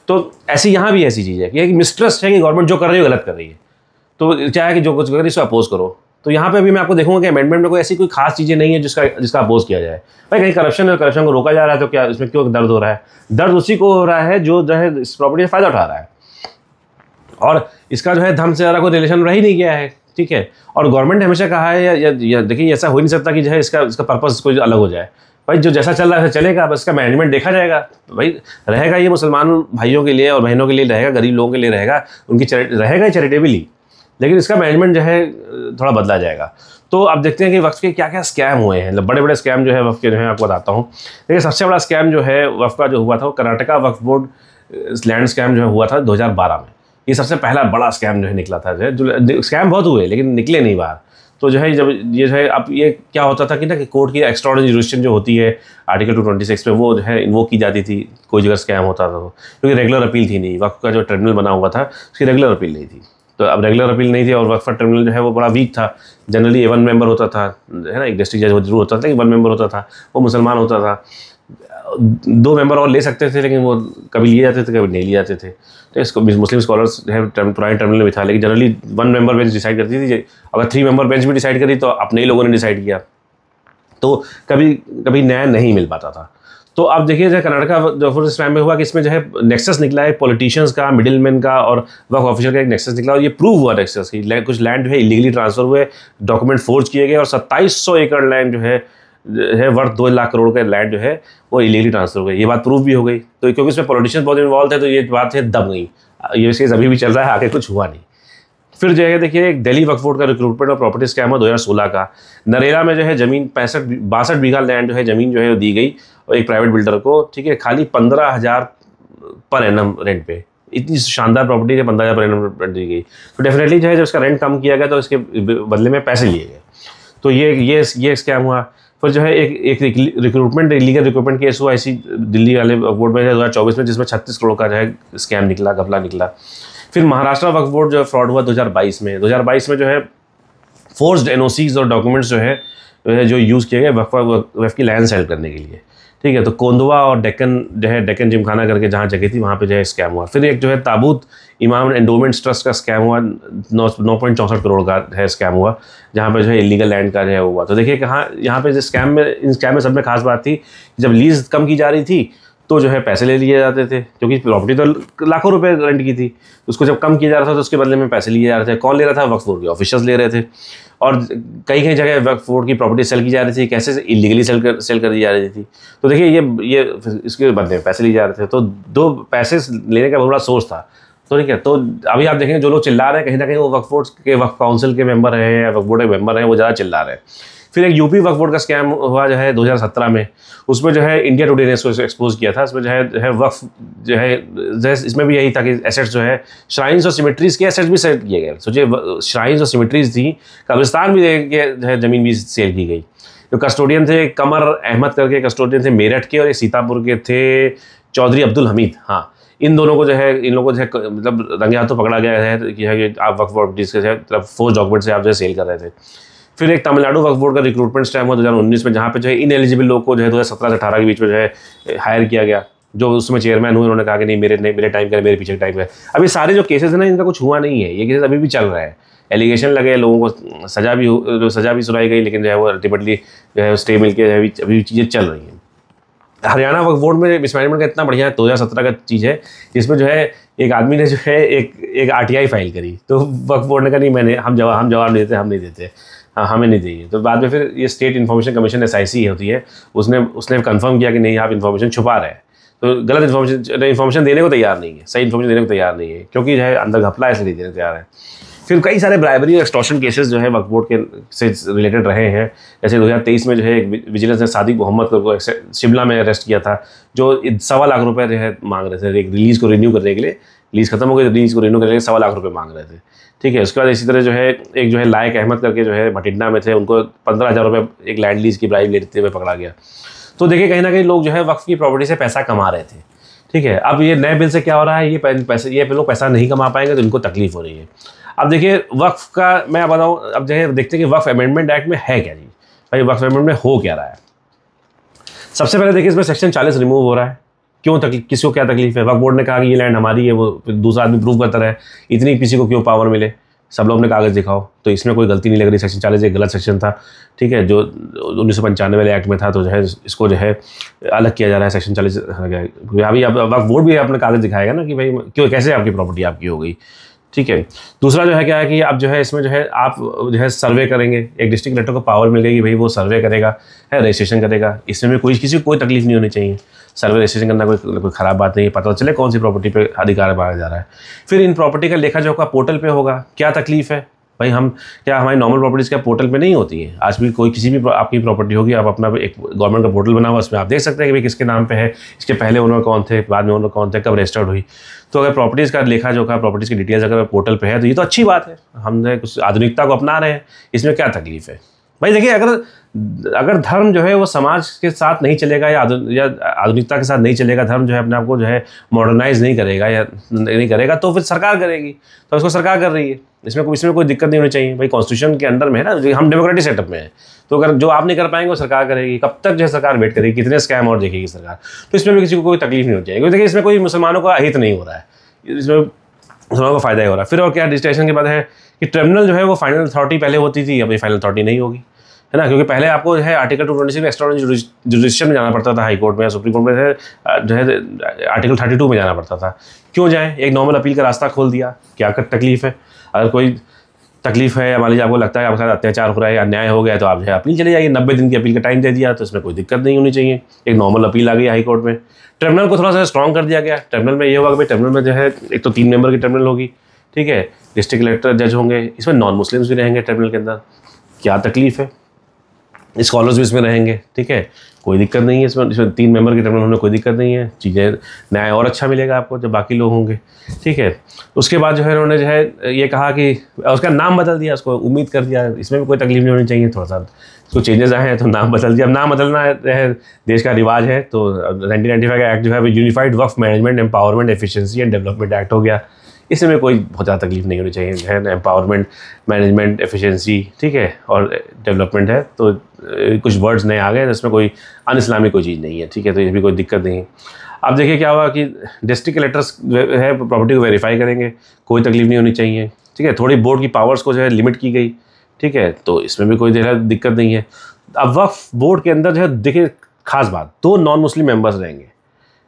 तो ऐसी यहाँ भी ऐसी चीज़ है कि एक मिसट्रस्ट है कि गवर्नमेंट जो कर रही है गलत कर रही है, तो क्या है कि जो कुछ कर रही है उसको अपोज करो। तो यहाँ पे अभी मैं आपको देखूंगा कि अमेंडमेंट में कोई ऐसी कोई खास चीज़ें नहीं है जिसका अपोज किया जाए। भाई कहीं करप्शन को रोका जा रहा है तो क्या इसमें क्यों दर्द हो रहा है? दर्द उसी को हो रहा है जो है इस प्रॉपर्टी से फ़ायदा उठा रहा है, और इसका जो है धर्म से ज़्यादा कोई रिलेशन रह ही नहीं गया है। ठीक है, और गवर्नमेंट ने हमेशा कहा है या देखिए ऐसा हो ही नहीं सकता कि जो है इसका पर्पस कोई अलग हो जाए। भाई जो जैसा चल रहा है चलेगा, बस इसका मैनेजमेंट देखा जाएगा। भाई रहेगा ये मुसलमान भाइयों के लिए और बहनों के लिए रहेगा, गरीब लोगों के लिए रहेगा, उनकी रहेगा ही चैरिटेबली, लेकिन इसका मैनेजमेंट जो है थोड़ा बदला जाएगा। तो अब देखते हैं कि वक्फ के क्या क्या स्कैम हुए हैं। बड़े बड़े स्कैम जो है वक्फ के जो है आपको बताता हूँ। देखिए सबसे बड़ा स्कैम जो है वक्फ का जो हुआ था वो कर्नाटका वक्फ बोर्ड लैंड स्कैम जो है हुआ था 2012 में। ये सबसे पहला बड़ा स्कैम जो है निकला था। जो स्कैम बहुत हुए लेकिन निकले नहीं बाहर। तो जो है जब ये जो है अब ये क्या होता था कि ना कि कोर्ट की एक्स्ट्राऑर्डिनरी जुरिस्डिक्शन जो होती है आर्टिकल 226 में, वो जो है इन्वोक की जाती थी कोई जगह स्कैम होता था, क्योंकि रेगुलर अपील थी नहीं। वक्फ का जो ट्रिब्यूनल बना हुआ था उसकी रेगुलर अपील नहीं थी। तो अब रेगुलर अपील नहीं थी और वक्फ का ट्रिब्यूनल जो है वो बड़ा वीक था। जनरली 1 मेंबर होता था, है ना, एक डिस्ट्रिक्ट जज जरूर होता था कि 1 मेंबर होता था, वो मुसलमान होता था। 2 मेंबर और ले सकते थे लेकिन वो कभी लिए जाते थे कभी नहीं लिए जाते थे। तो इसको मुस्लिम स्कॉलर्स जो है पुराने ट्रिब्यूनल में था, लेकिन जनरली 1 मेंबर बेंच डिसाइड करती थी। अगर 3 मेंबर बेंच भी डिसाइड करी तो अपने ही लोगों ने डिसाइड किया, तो कभी न्याय नहीं मिल पाता था। तो अब देखिए जो कर्नाटका जो इस टाइम में हुआ कि इसमें जो है नेक्सस निकला है पॉलिटिशियंस का, मिडिलमैन का और वक्फ ऑफिसर का एक नेक्सस निकला, और ये प्रूव हुआ नेक्सस की। कुछ लैंड जो है इलीगली ट्रांसफर हुए, डॉक्यूमेंट फोर्ज किए गए, और 2700 एकड़ लैंड जो है वर्थ 2 लाख करोड़ का लैंड जो है वो इलीगली ट्रांसफर हो गई। ये बात प्रूव भी हो गई। तो क्योंकि इसमें पॉलिटिशियंस बहुत इन्वॉल्व थे तो ये बात है दब गई। ये केस अभी भी चल रहा है, आगे कुछ हुआ नहीं। फिर जो है देखिए एक दिल्ली वक्फ बोर्ड का रिक्रूटमेंट और प्रॉपर्टी स्कैम हुआ 2016 का। नरेला में जो है ज़मीन 62 बीघा लैंड जो है ज़मीन जो है दी गई और एक प्राइवेट बिल्डर को, ठीक है, खाली 15,000 पर एनम रेंट पे। इतनी शानदार प्रॉपर्टी है 15,000 पर एनम रेंट दी गई, तो डेफिनेटली जो है जब इसका रेंट कम किया गया तो इसके बदले में पैसे लिए गए। तो ये स्कैम हुआ। फिर जो है एक रिक्रूटमेंट, इलीगल रिक्रूटमेंट केस हुआ इसी दिल्ली वाले वक्फ बोर्ड में 2024 में, जिसमें 36 करोड़ का जो है स्कैम निकला, घपला निकला। फिर महाराष्ट्र वक्फ बोर्ड जो फ्रॉड हुआ 2022 में जो है फोर्स्ड एनओसीज और डॉक्यूमेंट्स जो यूज़ किए गए वक्फ की लैंड सेल करने के लिए, ठीक है। तो कोंदवा और डेक्कन जिमखाना करके जहाँ जगह थी वहाँ पे जो है स्कैम हुआ। फिर एक जो है ताबूत इमाम एंडोमेंट्स ट्रस्ट का स्कैम हुआ, 9.64 करोड़ का है स्कैम हुआ, जहाँ पे जो है इलीगल लैंड का जो है हुआ। तो देखिए कहाँ यहाँ पे इन स्कैम में सब में खास बात थी, जब लीज कम की जा रही थी तो जो है पैसे ले लिए जाते थे, क्योंकि प्रॉपर्टी तो लाखों रुपए रेंट की थी, उसको जब कम किया जा रहा था तो उसके बदले में पैसे लिए जा रहे थे। कौन ले रहा था? वक्फ बोर्ड के ऑफिशियल्स ले रहे थे। और कई जगह वक्फ बोर्ड की प्रॉपर्टी सेल की जा रही थी, कैसे इलीगली सेल कर दी जा रही थी। तो देखिए ये इसके बदले में पैसे लिए जा रहे थे। तो दो पैसे लेने का बहुत बड़ा सोर्स था। तो ठीक है, तो अभी आप देखेंगे जो लोग चिल्ला रहे हैं कहीं ना कहीं वो वक्फ बोर्ड के वक्फ काउंसिल के मेंबर हैं या वक्फ बोर्ड के मेंबर हैं, वो ज़्यादा चिल्ला रहे हैं। फिर एक यूपी वक्फ बोर्ड का स्कैम हुआ जो है 2017 में, उसमें जो है इंडिया टुडे ने इसको एक्सपोज किया था। इसमें जो है वक्फ जो है इसमें भी यही था कि एसेट्स जो है श्राइन्स और सिमेट्रीज के एसेट्स भी सेल किए गए। सोचिए श्राइन्स और सिमेट्रीज थी, कब्रिस्तान भी जो है ज़मीन भी सेल की गई। जो कस्टोडियन थे कमर अहमद करके कस्टोडियन थे मेरठ के, और एक सीतापुर के थे चौधरी अब्दुल हमीद। हाँ, इन दोनों को जो है इन लोगों को जो है मतलब रंगे हाथों पकड़ा गया है कि आप वक्फ प्रॉपर्टीज़ के मतलब फोर्स डॉक्यूमेंट से आप जो है सेल कर रहे थे। फिर एक तमिलनाडु वक्फ बोर्ड का रिक्रूटमेंट स्कैम हुआ 2019 में, जहाँ पे जो है इनएलिजिबल लोग को जो है 2017 से 18 के बीच में जो है हायर किया गया। जो उसमें चेयरमैन हुए उन्होंने कहा कि नहीं मेरे टाइम का मेरे पीछे टाइम का। अभी सारे जो केसेस हैं ना, इनका कुछ हुआ नहीं है, ये केसेस अभी भी चल रहे हैं। एलिगेशन लगे, लोगों को सजा भी सुनाई गई, लेकिन जो है वो अल्टीमेटली जो है स्टे मिल के अभी चीज़ें चल रही हैं। हरियाणा वक्फ बोर्ड में मिसमैनेजमेंट का इतना बढ़िया 2017 का चीज़ है, जिसमें जो है एक आदमी ने जो है एक RTI फाइल करी, तो वक्फ बोर्ड ने कहा नहीं हम जवाब नहीं देते, हम नहीं देते, हाँ हमें नहीं चाहिए। तो बाद में फिर ये स्टेट इन्फॉर्मेशन कमीशन SIC होती है, उसने कंफर्म किया कि नहीं आप इन्फॉर्मेशन छुपा रहे हैं। तो गलत इन्फॉर्मेशन देने को तैयार नहीं है, सही इन्फॉर्मेशन देने को तैयार नहीं है, क्योंकि जो है अंदर घपला है इसलिए देने को तैयार है। फिर कई सारे ब्राइबरी और एक्सटॉर्शन केसेस जो है वक्फ बोर्ड के से रिलेटेड रहे हैं। जैसे 2023 में जो है विजिलेंस ने सादिक मोहम्मद को शिमला में अरेस्ट किया था, जो 1.25 लाख रुपए जो है मांग रहे थे एक रिलीज़ को रिन्यू करने के लिए। लीज खत्म हो गई, रिलीज़ को रिन्यू करने के लिए 1.25 लाख रुपए मांग रहे थे, ठीक है। उसके बाद इसी तरह जो है एक जो है लायक अहमद करके जो है भटिंडा में थे, उनको 15,000 रुपये एक लैंड लीज की ब्राइब लेते हुए पकड़ा गया। तो देखिए कहीं ना कहीं लोग जो है वक्फ की प्रॉपर्टी से पैसा कमा रहे थे, ठीक है। अब ये नए बिल से क्या हो रहा है, ये लोग पैसा नहीं कमा पाएंगे तो इनको तकलीफ हो रही है। अब देखिए वक्फ का मैं बताऊँ, अब जो है देखते हैं कि वक्फ अमेंडमेंट एक्ट में है क्या जी, भाई वक्फ अमेंडमेंट में हो क्या रहा है। सबसे पहले देखिए इसमें सेक्शन 40 रिमूव हो रहा है। क्यों तकलीफ, किसी को क्या तकलीफ है? वक्फ बोर्ड ने कहा कि ये लैंड हमारी है, वो दूसरा आदमी प्रूव करता रहे, इतनी किसी को क्यों पावर मिले, सब लोग अपने कागज़ दिखाओ। तो इसमें कोई गलती नहीं लग रही। सेक्शन 40 एक गलत सेक्शन था, ठीक है, जो 1995 वाले एक्ट में था। तो जो है इसको जो है अलग किया जा रहा है, सेक्शन 40 अभी वक्फ बोर्ड भी अपने कागज़ दिखाएगा ना कि भाई क्यों कैसे आपकी प्रॉपर्टी आपकी हो गई, ठीक है। दूसरा जो है क्या है कि अब जो है इसमें जो है आप जो है सर्वे करेंगे, एक डिस्ट्रिक्ट कलेक्टर को पावर मिल गई कि भाई वो सर्वे करेगा, है रजिस्ट्रेशन करेगा। इसमें किसी को कोई तकलीफ नहीं होनी चाहिए। सर्वे रजिस्ट्रेशन करना कोई ख़राब बात नहीं है, पता चले कौन सी प्रॉपर्टी पे अधिकार मांगा जा रहा है। फिर इन प्रॉपर्टी का लेखा जोखा पोर्टल पे होगा। क्या तकलीफ है भाई, हमारी नॉर्मल प्रॉपर्टीज़ क्या पोर्टल पे नहीं होती है? आज भी कोई किसी भी आपकी प्रॉपर्टी होगी, आप अपना एक गवर्नमेंट का पोर्टल बना हुआ, उसमें आप देख सकते हैं कि भाई किसके नाम पे है, इसके पहले ओनर कौन थे, बाद में ओनर कौन थे, कब रजिस्टर्ड हुई। तो अगर प्रॉपर्टीज़ का लेखा जोखा, प्रॉपर्टीज़ की डिटेल्स अगर पोर्टल पे है तो ये तो अच्छी बात है, हमने कुछ आधुनिकता को अपना रहे हैं, इसमें क्या तकलीफ है भाई। देखिए अगर धर्म जो है वो समाज के साथ नहीं चलेगा या आधुनिकता के साथ नहीं चलेगा, धर्म जो है अपने आप को जो है मॉडर्नाइज नहीं करेगा या नहीं करेगा, तो फिर सरकार करेगी। तो उसको सरकार कर रही है, इसमें कोई दिक्कत नहीं होनी चाहिए भाई। कॉन्स्टिट्यूशन के अंडर में है ना, हम डेमोक्रेटिक सेटअप में है। तो अगर जो आप नहीं कर पाएंगे वो सरकार करेगी। कब तक जो है सरकार वेट करेगी, कितने स्कैम और देखेगी सरकार। तो इसमें भी किसी को कोई तकलीफ नहीं होनी चाहिए, क्योंकि देखिए इसमें कोई मुसलमानों का अहित नहीं हो रहा है, इसमें मुसलमानों को फायदा ही हो रहा है। फिर और क्या रजिस्ट्रेशन के बाद है कि ट्रिब्यूनल जो है वो फाइनल अथॉरिटी पहले होती थी, अब ये फाइनल अथॉरिटी नहीं होगी, है ना। क्योंकि पहले आपको जो है आर्टिकल 226 में एक्स्ट्राऑर्डिनरी जुरिडिक्शन में जाना पड़ता था, हाई कोर्ट में या सुप्रीम कोर्ट में जो है आर्टिकल 32 में जाना पड़ता था। क्यों जाए, एक नॉर्मल अपील का रास्ता खोल दिया। क्या तकलीफ है? अगर कोई तकलीफ है, मान लीजिए आपको लगता है आपके साथ अत्याचार हो रहा है या अन्याय हो गया, तो आप जो है अपील चले जाइए। 90 दिन की अपील का टाइम दे दिया, तो इसमें कोई दिक्कत नहीं होनी चाहिए। एक नॉर्मल अपील आ गई हाई कोर्ट में। ट्रिब्यूनल को थोड़ा सा स्ट्रॉन्ग कर दिया गया। ट्रिब्यूनल में ये होगा कि भाई ट्रिब्यूनल में जो है एक तो 3 मेंबर की ट्रिब्यूनल होगी, ठीक है, डिस्ट्रिक्ट कलेक्टर जज होंगे, इसमें नॉन मुस्लिम्स भी रहेंगे ट्रिब्यूनल के अंदर। क्या तकलीफ है? स्कॉलर्स भी इसमें रहेंगे, ठीक है, कोई दिक्कत नहीं है इसमें 3 मेंबर के टर्म में होने कोई दिक्कत नहीं है, चीज़ें न्याय और अच्छा मिलेगा आपको जब बाकी लोग होंगे, ठीक है। उसके बाद जो है उन्होंने जो है ये कहा कि उसका नाम बदल दिया, उसको उम्मीद कर दिया, इसमें भी कोई तकलीफ नहीं होनी चाहिए, थोड़ा सा इसको चेंजेस आए हैं तो नाम बदल दिया। अब नाम बदलना है देश का रिवाज है, तो 1995 का एक्ट जो है वो unified Waqf management empowerment efficiency and development act हो गया। इसमें कोई बहुत ज़्यादा तकलीफ नहीं होनी चाहिए, है ना, एम्पावरमेंट, मैनेजमेंट, एफिशिएंसी, ठीक है, और डेवलपमेंट है, तो कुछ वर्ड्स नए आ गए, इसमें कोई अन इस्लामिक कोई चीज़ नहीं है, ठीक है, तो ये भी कोई दिक्कत नहीं है। अब देखिए क्या हुआ कि डिस्ट्रिक्ट कलेक्टर्स है प्रॉपर्टी को वेरीफाई करेंगे, कोई तकलीफ नहीं होनी चाहिए, ठीक है। थोड़ी बोर्ड की पावर्स को जो है लिमिट की गई, ठीक है, तो इसमें भी कोई जो है दिक्कत नहीं है। अब वक्फ बोर्ड के अंदर जो है देखिए खास बात, 2 नॉन मुस्लिम मेंबर्स रहेंगे,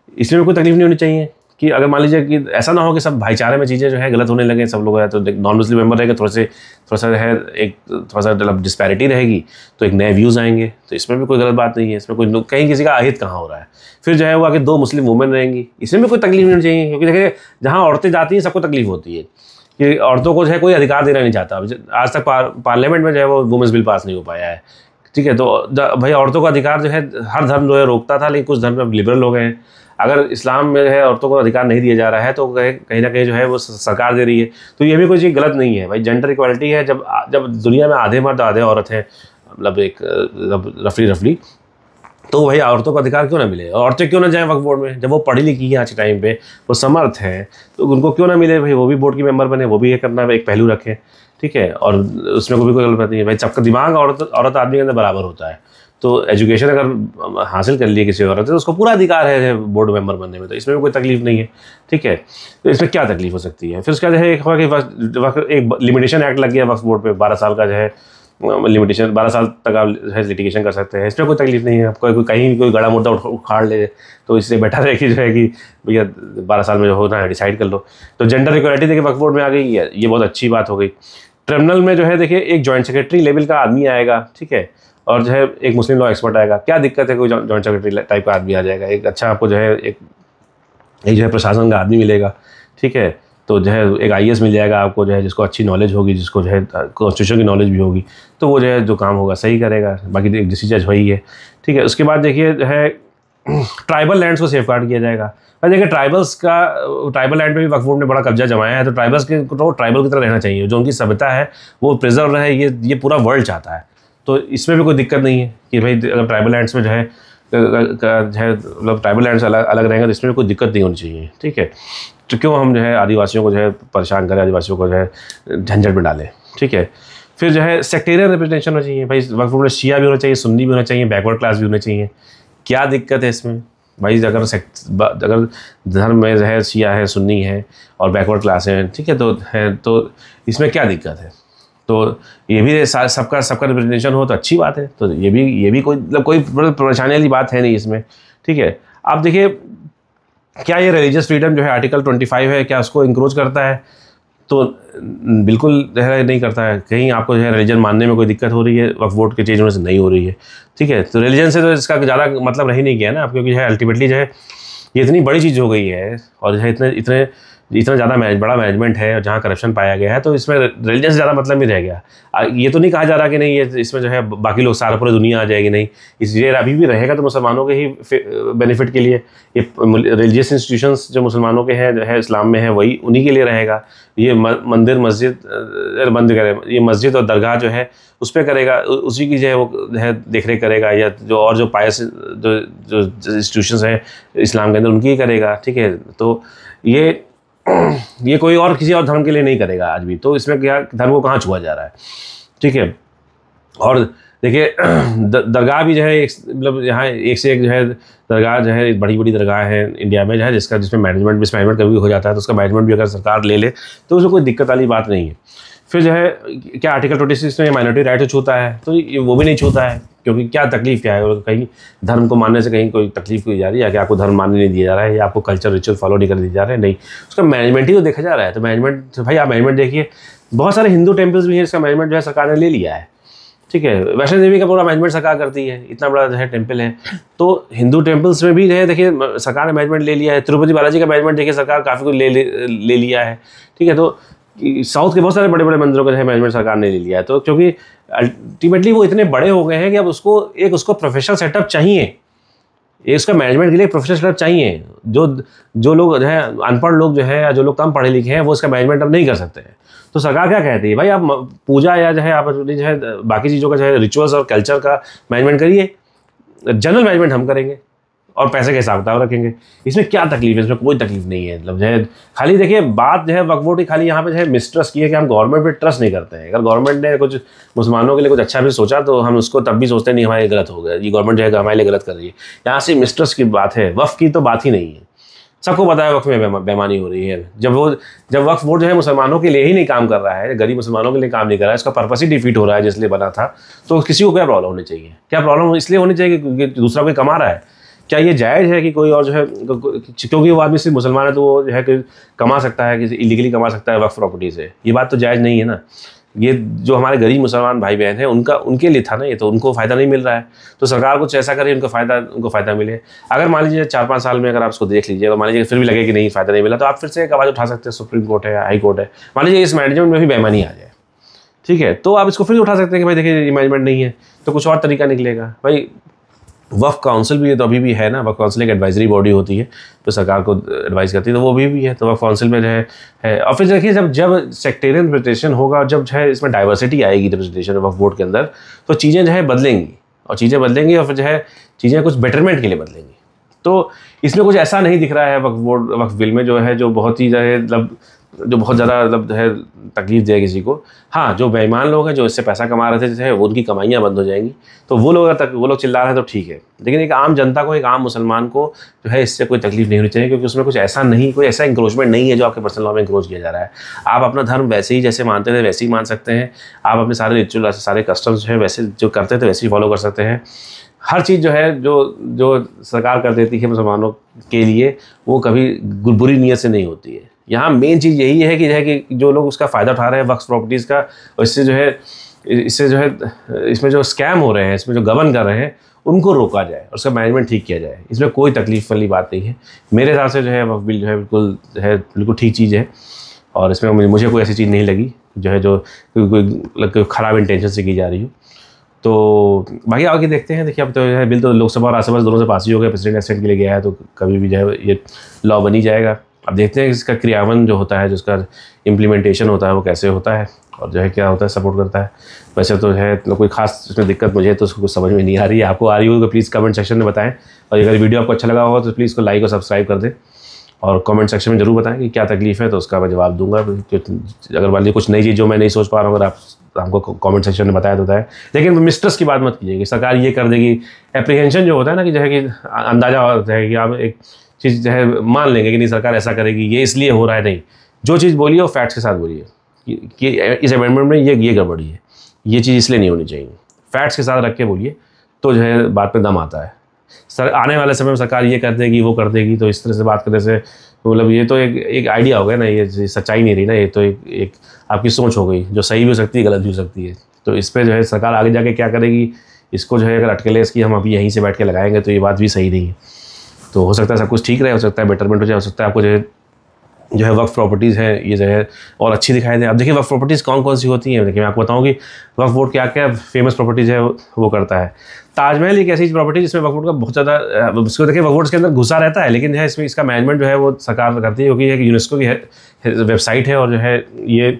इसमें भी कोई तकलीफ नहीं होनी चाहिए कि अगर मान लीजिए कि ऐसा ना हो कि सब भाईचारे में चीज़ें जो है गलत होने लगे, सब लोग है तो नॉन मुस्लिम मेंबर रहेंगे, थोड़ा सा है एक थोड़ा सा मतलब डिस्पैरिटी रहेगी, तो एक नए व्यूज़ आएंगे, तो इसमें भी कोई गलत बात नहीं है, इसमें कोई कहीं किसी का अहित कहाँ हो रहा है। फिर जो है वो आगे 2 मुस्लिम वुमेन रहेंगी, इसमें भी कोई तकलीफ नहीं होनी चाहिए, क्योंकि देखिए जहाँ औरतें जाती हैं सबको तकलीफ होती है कि औरतों को जो है कोई अधिकार देना नहीं चाहता। आज तक पार्लियामेंट में जो है वो वुमेन्स बिल पास नहीं हो पाया है, ठीक है, तो भाई औरतों का अधिकार जो है हर धर्म जो है रोकता था, लेकिन कुछ धर्म में लिबरल हो गए हैं। अगर इस्लाम में है औरतों को अधिकार नहीं दिया जा रहा है तो कहीं ना कहीं जो है वो सरकार दे रही है, तो ये भी कोई चीज़ गलत नहीं है भाई। जेंडर इक्वालिटी है, जब दुनिया में आधे मर्द आधे औरत हैं, मतलब एक रफली, तो भाई औरतों को अधिकार क्यों ना मिले, औरतें क्यों ना जाएं वक्फ बोर्ड में, जब वो पढ़ी लिखी हैं आज के टाइम पे, वो समर्थ हैं, तो उनको क्यों ना मिले भाई, वो भी बोर्ड की मेंबर बने, वो भी ये करना एक पहलू रखें, ठीक है, और उसमें कोई गलत नहीं है भाई। सबका दिमाग औरत आदमी के अंदर बराबर होता है, तो एजुकेशन अगर हासिल कर लिए किसी औरत है तो उसको पूरा अधिकार है बोर्ड मेंबर बनने में, तो इसमें भी कोई तकलीफ नहीं है, ठीक है, तो इसमें क्या तकलीफ हो सकती है। फिर उसका जो है एक लिमिटेशन एक्ट लग गया वक्फ बोर्ड पे, 12 साल का जो है लिमिटेशन, 12 साल तक आप लिटिगेशन कर सकते हैं, इसमें कोई तकलीफ नहीं है। आपको कोई कहीं कोई गड़ा मुद्दा उखाड़ ले तो इससे बेटर है कि जो है कि भैया 12 साल में जो होना है डिसाइड कर लो। तो जेंडर इक्वालिटी देखिए वक्फ बोर्ड में आ गई है, ये बहुत अच्छी बात हो गई। ट्रिब्यूनल में जो है देखिए एक जॉइंट सेक्रेटरी लेवल का आदमी आएगा, ठीक है, और जो है एक मुस्लिम लॉ एक्सपर्ट आएगा। क्या दिक्कत है, कोई जॉइंट सेक्रेटरी टाइप का आदमी आ जाएगा, एक अच्छा आपको जो है एक जो है प्रशासन का आदमी मिलेगा, ठीक है, तो जो है एक IAS मिल जाएगा आपको, जो है जिसको अच्छी नॉलेज होगी, जिसको जो है कॉन्स्टिट्यूशन की नॉलेज भी होगी, तो वो जो है जो काम होगा सही करेगा। बाकी एक डिसीजन वही है, ठीक है। उसके बाद देखिए जो है ट्राइबल लैंड्स को सेफगार्ड किया जाएगा। और देखिए ट्राइबल लैंड पे भी वक्फ बोर्ड ने बड़ा कब्जा जमाया है, तो ट्राइबल्स के तो ट्राइबल की तरह रहना चाहिए, जो उनकी सभ्यता है वो प्रिजर्व रहे, ये पूरा वर्ल्ड चाहता है, तो इसमें भी कोई दिक्कत नहीं है कि भाई अगर ट्राइबल लैंड्स में जो है मतलब ट्राइबल लैंड्स अलग रहेंगे तो इसमें भी कोई दिक्कत नहीं होनी चाहिए, ठीक है। तो क्यों हम जो है आदिवासियों को जो है परेशान करें, आदिवासियों को जो है झंझट में डालें, ठीक है। फिर जो है सेक्टेरियल रिप्रेजेंटेशन होना चाहिए भाई, वक्फ बोर्ड में शिया भी होना चाहिए, सुन्नी भी होना चाहिए, बैकवर्ड क्लास भी होना चाहिए। क्या दिक्कत है इसमें भाई, अगर धर्म में जो है शिया है, सुन्नी है और बैकवर्ड क्लास है, ठीक है, तो इसमें क्या दिक्कत है। तो ये भी सबका रिप्रेजेंटेशन हो तो अच्छी बात है, तो ये भी कोई मतलब कोई परेशानी वाली बात है नहीं इसमें, ठीक है। आप देखिए क्या ये रिलीजियस फ्रीडम जो है आर्टिकल 25 है, क्या उसको इंक्रोच करता है, तो बिल्कुल जो है नहीं करता है। कहीं आपको जो है रिलीजन मानने में कोई दिक्कत हो रही है, वक्फ बोर्ड के चेंज होने से नहीं हो रही है, ठीक है। तो रिलीजन से तो इसका ज़्यादा मतलब रह नहीं गया ना, क्योंकि जो है अल्टीमेटली जो है ये इतनी बड़ी चीज़ हो गई है और जो है इतना ज़्यादा बड़ा मैनेजमेंट है और जहाँ करप्शन पाया गया है, तो इसमें रिलीजन से ज़्यादा मतलब नहीं रह गया। ये तो नहीं कहा जा रहा कि नहीं ये इसमें जो है बाकी लोग सारा पूरी दुनिया आ जाएगी, नहीं, इसलिए अभी भी रहेगा तो मुसलमानों के ही बेनिफिट के लिए। ये रिलीजियस इंस्टीट्यूशंस जो मुसलमानों के हैं, जो है इस्लाम में है, वही उन्हीं के लिए रहेगा। ये मंदिर मस्जिद बंद करे, ये मस्जिद और दरगाह जो है उस पर करेगा, उसी की जो है वो है देख रेख करेगा, या जो पायस जो इंस्टीट्यूशंस हैं इस्लाम के अंदर उनकी ही करेगा, ठीक है। तो ये कोई और किसी और धर्म के लिए नहीं करेगा आज भी, तो इसमें क्या धर्म को कहाँ छुआ जा रहा है, ठीक है। और देखिए दरगाह भी जो है मतलब यहाँ एक से एक जो है दरगाह जो है बड़ी बड़ी दरगाह है इंडिया में, जो है जिसमें मैनेजमेंट कभी हो जाता है, तो उसका मैनेजमेंट भी अगर सरकार ले ले तो उसमें कोई दिक्कत वाली बात नहीं है। फिर जो है क्या आर्टिकल 26 में माइनॉरिटी राइट को छूता है, तो वो भी नहीं छूता है, क्योंकि क्या तकलीफ क्या है, कहीं धर्म को मानने से कहीं कोई तकलीफ की जा रही है, या कि आपको धर्म मानने नहीं दिया जा रहा है, या आपको कल्चर रिचुअल फॉलो नहीं कर दिए जा रहे हैं, नहीं, उसका मैनेजमेंट ही तो देखा जा रहा है। तो मैनेजमेंट भाई आप मैनेजमेंट देखिए, बहुत सारे हिंदू टेम्पल्स भी हैं, इसका मैनेजमेंट जो है सरकार ने ले लिया है, ठीक है। वैष्णो देवी का पूरा मैनेजमेंट सरकार करती है, इतना बड़ा जो है टेम्पल है, तो हिंदू टेम्पल्स में भी जो है देखिए सरकार ने मैनेजमेंट ले लिया है। तिरुपति बालाजी का मैनेजमेंट देखिए सरकार काफ़ी कुछ ले लिया है, ठीक है। तो साउथ के बहुत सारे बड़े बड़े मंदिरों का जो है मैनेजमेंट सरकार ने ले लिया है, तो क्योंकि अल्टीमेटली वो इतने बड़े हो गए हैं कि अब उसको प्रोफेशनल सेटअप चाहिए, ये उसका मैनेजमेंट के लिए प्रोफेशनल सेटअप चाहिए। जो लोग जो है अनपढ़ लोग जो है या जो लोग कम पढ़े लिखे हैं वो इसका मैनेजमेंट अब नहीं कर सकते हैं। तो सरकार क्या कहती है, भाई आप पूजा या जो है आप जो है बाकी चीज़ों का जो है रिचुअल्स और कल्चर का मैनेजमेंट करिए, जनरल मैनेजमेंट हम करेंगे और पैसे का हिसाब किताब रखेंगे। इसमें क्या तकलीफ है? इसमें कोई तकलीफ नहीं है। मतलब जो है खाली देखिए बात जो है वक्फ बोर्ड की खाली यहाँ पे जो है मिसट्रस्ट की है कि हम गवर्नमेंट पे ट्रस्ट नहीं करते हैं। अगर गवर्नमेंट ने कुछ मुसलमानों के लिए कुछ अच्छा भी सोचा तो हम उसको तब भी सोचते नहीं हमारे गलत हो गया, ये गवर्नमेंट जो है हमारे लिए गलत कर रही है। यहाँ से मिसट्रस्ट की बात है, वक्फ की तो बात ही नहीं है। सबको पता है वक्फ में बेईमानी हो रही है। जब वक्फ बोर्ड जो है मुसलमानों के लिए ही नहीं काम कर रहा है, गरीब मुसलमानों के लिए काम नहीं कर रहा है, इसका पर्पस ही डिफीट हो रहा है जिसलिए बना था, तो किसी को क्या प्रॉब्लम होनी चाहिए? क्या प्रॉब्लम इसलिए होनी चाहिए क्योंकि दूसरा कोई कमा रहा है? क्या ये जायज़ है कि कोई और जो है क्योंकि वो आदमी सिर्फ मुसलमान है तो वो जो है कि कमा सकता है, किसी इलीगली कमा सकता है वक्फ प्रॉपर्टी से? ये बात तो जायज़ नहीं है ना। ये जो हमारे गरीब मुसलमान भाई बहन हैं उनके लिए था ना, ये तो उनको फ़ायदा नहीं मिल रहा है। तो सरकार कुछ ऐसा करे उनको फ़ायदा मिले। अगर मान लीजिए 4-5 साल में अगर आप उसको देख लीजिए तो मान लीजिए फिर भी लगे कि नहीं फ़ायदा नहीं मिला, तो आप फिर से एक आवाज़ उठा सकते हैं, सुप्रीम कोर्ट है, हाई कोर्ट है। मान लीजिए इस मैनेजमेंट में भी बेईमानी आ जाए, ठीक है, तो आप इसको फिर उठा सकते हैं कि भाई देखिए ये मैनेजमेंट नहीं है, तो कुछ और तरीका निकलेगा। भाई वक्फ काउंसिल भी तो अभी भी है ना, वक्फ काउंसिल एक एडवाइजरी बॉडी होती है तो सरकार को एडवाइस करती है, तो वो भी है। तो वक्फ काउंसिल में जो है और फिर देखिए जब सेक्टेरियन रिप्रेजेंटेशन होगा और जब जो है इसमें डाइवर्सिटी आएगी रिप्रेजेंटेशन वक्फ बोर्ड के अंदर, तो चीज़ें जो है बदलेंगी और फिर जो है चीज़ें कुछ बेटरमेंट के लिए बदलेंगी। तो इसमें कुछ ऐसा नहीं दिख रहा है वक्फ बिल में जो है जो बहुत ही जो है मतलब जो बहुत ज़्यादा मतलब है तकलीफ दे किसी को। हाँ, जो बेईमान लोग हैं जो इससे पैसा कमा रहे थे जैसे वो उनकी कमाइयाँ बंद हो जाएंगी, तो वो लोग चिल्ला रहे हैं तो ठीक है। लेकिन एक आम जनता को, एक आम मुसलमान को जो है इससे कोई तकलीफ नहीं होनी चाहिए, क्योंकि उसमें कोई ऐसा इंक्रोचमेंट नहीं है जो आपके पर्सनल लॉ में इंक्रोच किया जा रहा है। आप अपना धर्म वैसे ही जैसे मानते थे वैसे ही मान सकते हैं, आप अपने सारे रिचुअल सारे कस्टम्स जो है वैसे जो करते थे वैसे ही फॉलो कर सकते हैं। हर चीज़ जो है जो सरकार कर देती है मुसलमानों के लिए वो कभी बुरी नीयत से नहीं होती है। यहाँ मेन चीज़ यही है कि जो लोग उसका फ़ायदा उठा रहे हैं वक्फ प्रॉपर्टीज़ का, और इससे जो है इसमें जो स्कैम हो रहे हैं, इसमें जो गबन कर रहे हैं, उनको रोका जाए और उसका मैनेजमेंट ठीक किया जाए। इसमें कोई तकलीफ वाली बात नहीं है। मेरे हिसाब से जो है वक्फ बिल जो है बिल्कुल ठीक चीज़ है, और इसमें मुझे कोई ऐसी चीज़ नहीं लगी जो कोई ख़राब इंटेंशन से की जा रही हो। तो बाकी आगे देखते हैं। देखिए अब तो है बिल तो लोकसभा और राज्यसभा दोनों से पास ही हो गया, प्रेसिडेंट एक्सटेंड के लिए गया है, तो कभी भी जो है ये लॉ बन ही जाएगा। अब देखते हैं इसका क्रियान्वयन जो होता है, जो इसका इम्प्लीमेंटेशन होता है वो कैसे होता है और जो है क्या होता है, सपोर्ट करता है। वैसे तो है कोई खास इसमें दिक्कत मुझे तो उसको कुछ समझ में नहीं आ रही है। आपको आ रही हो तो प्लीज़ कमेंट सेक्शन में बताएं, और अगर वीडियो आपको अच्छा लगा होगा तो प्लीज़ इसको लाइक और सब्सक्राइब कर दें, और कमेंट सेक्शन में ज़रूर बताएं कि क्या तकलीफ़ है, तो उसका मैं जवाब दूंगा। अगर मान लीजिए कुछ नई चीज़ जो मैं नहीं सोच पा रहा हूँ, अगर आप हमको कमेंट सेक्शन में बताया तो बताएं। लेकिन मिस्ट्रस्ट की बात मत कीजिए कि सरकार ये कर देगी। एप्रीहेंशन जो होता है ना कि जो है कि अंदाज़ा होता है कि आप एक चीज़ जो है मान लेंगे कि नहीं सरकार ऐसा करेगी, ये इसलिए हो रहा है। नहीं, जो चीज़ बोलिए वो फैक्ट्स के साथ बोलिए कि इस अमेंडमेंट में ये गड़बड़ी है, ये चीज़ इसलिए नहीं होनी चाहिए। फैक्ट्स के साथ रख के बोलिए तो जो है बात पे दम आता है। सर आने वाले समय में सरकार ये कर देगी वो कर देगी, तो इस तरह से बात करने से मतलब ये तो एक आइडिया हो गया ना, ये सच्चाई नहीं रही ना, ये तो एक आपकी सोच हो गई जो सही भी हो सकती है गलत भी हो सकती है। तो इस पर जो है सरकार आगे जाके क्या करेगी, इसको जो है अगर अटकलें इसकी हम अभी यहीं से बैठ के लगाएंगे तो ये बात भी सही नहीं है। तो हो सकता है सब कुछ ठीक रहे, हो सकता है बेटरमेंट हो जाए, हो सकता है आपको जो है वक्फ प्रॉपर्टीज़ है ये जो है और अच्छी दिखाई दे। अब देखिए वक्फ प्रॉपर्टीज़ कौन कौन सी होती हैं। देखिए मैं आपको बताऊँ कि वक्फ बोर्ड क्या क्या फेमस प्रॉपर्टीज़ है वो करता है। ताजमहल एक ऐसी प्रॉपर्टी जिसमें वक्फ बोर्ड का बहुत ज़्यादा उसको देखिए वक्फ बोर्ड के अंदर घुसा रहता है, लेकिन जो है इसमें इसका मैनेजमेंट जो है वो सरकार करती है, क्योंकि एक यूनेस्को की वेबसाइट है और जो है ये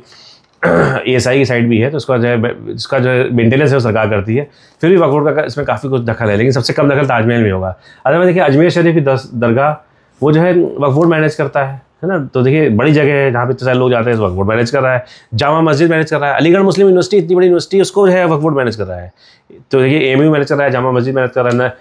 ASI की साइट भी है, तो इसका जो है मेंटेनेंस है वो सरकार करती है। फिर भी वक्फ बोर्ड का इसमें काफ़ी कुछ दखल है, लेकिन सबसे कम दखल ताजमहल में होगा। अगर देखिए अजमेर शरीफ की दरगाह वो जो है वक्फ बोर्ड मैनेज करता है ना। तो देखिए बड़ी जगह है जहाँ पे इतने सारे लोग जाते हैं, वक्फ बोर्ड मैनेज कर रहा है। जामा मस्जिद मैनेज कर रहा है। अलीगढ़ मुस्लिम यूनिवर्सिटी इतनी बड़ी यूनिवर्सिटी, उसको जो है वक्फ बोर्ड मैनेज कर रहा है। तो देखिए AMU मैनेज कर रहा है, जामा मस्जिद मैनेज कर रहा है।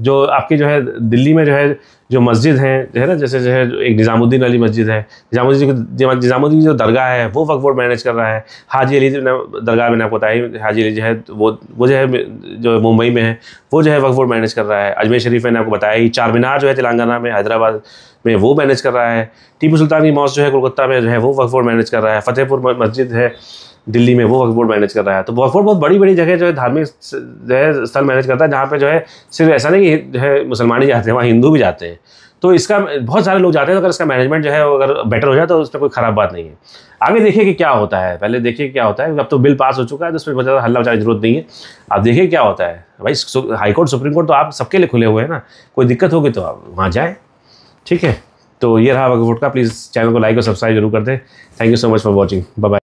जो आपकी जो है दिल्ली में जो है जो मस्जिद हैं जो है ना, जैसे जो है एक निज़ामुद्दीन वाली मस्जिद है, निज़ामुद्दीन जो दरगाह है वो वक्फ बोर्ड मैनेज कर रहा है। हाजी अली दरगाह मैंने आपको बताया, हाजी अली जो है वो जो है जो मुंबई में है वो जो है वक्फ बोर्ड मैनेज कर रहा है। अजमेर शरीफ मैंने आपको बताया ही। चार मीनार जो है तेलंगाना में, हैदराबाद में वो मैनेज कर रहा है। टीपू सुल्तान की मॉस्क जो है कोलकाता में जो है वो वक्फ बोर्ड मैनेज कर रहा है। फतेहपुर मस्जिद है दिल्ली में वो वक्फ बोर्ड मैनेज कर रहा है। तो वक्फ बोर्ड बहुत बड़ी बड़ी जगह जो है धार्मिक जो है स्थल मैनेज करता है, जहाँ पे जो है सिर्फ ऐसा नहीं कि जो है मुसलमान ही जाते हैं, वहाँ हिंदू भी जाते हैं। तो इसका बहुत सारे लोग जाते हैं, तो अगर इसका मैनेजमेंट जो है अगर बेटर हो जाए तो उसमें कोई ख़राब बात नहीं है। आगे देखिए कि क्या होता है, पहले देखिए क्या होता है। अब तो बिल पास हो चुका है तो उसमें बहुत ज़्यादा हल्ला मचाने की जरूरत नहीं है। आप देखिए क्या होता है भाई। हाई कोर्ट सुप्रीम कोर्ट तो आप सबके लिए खुले हुए हैं ना, कोई दिक्कत होगी तो आप वहाँ जाए, ठीक है। तो ये रहा वक्फ बोर्ड का। प्लीज़ चैनल को लाइक और सब्सक्राइब जरूर कर दें। Thank you so much for watching. Bye bye.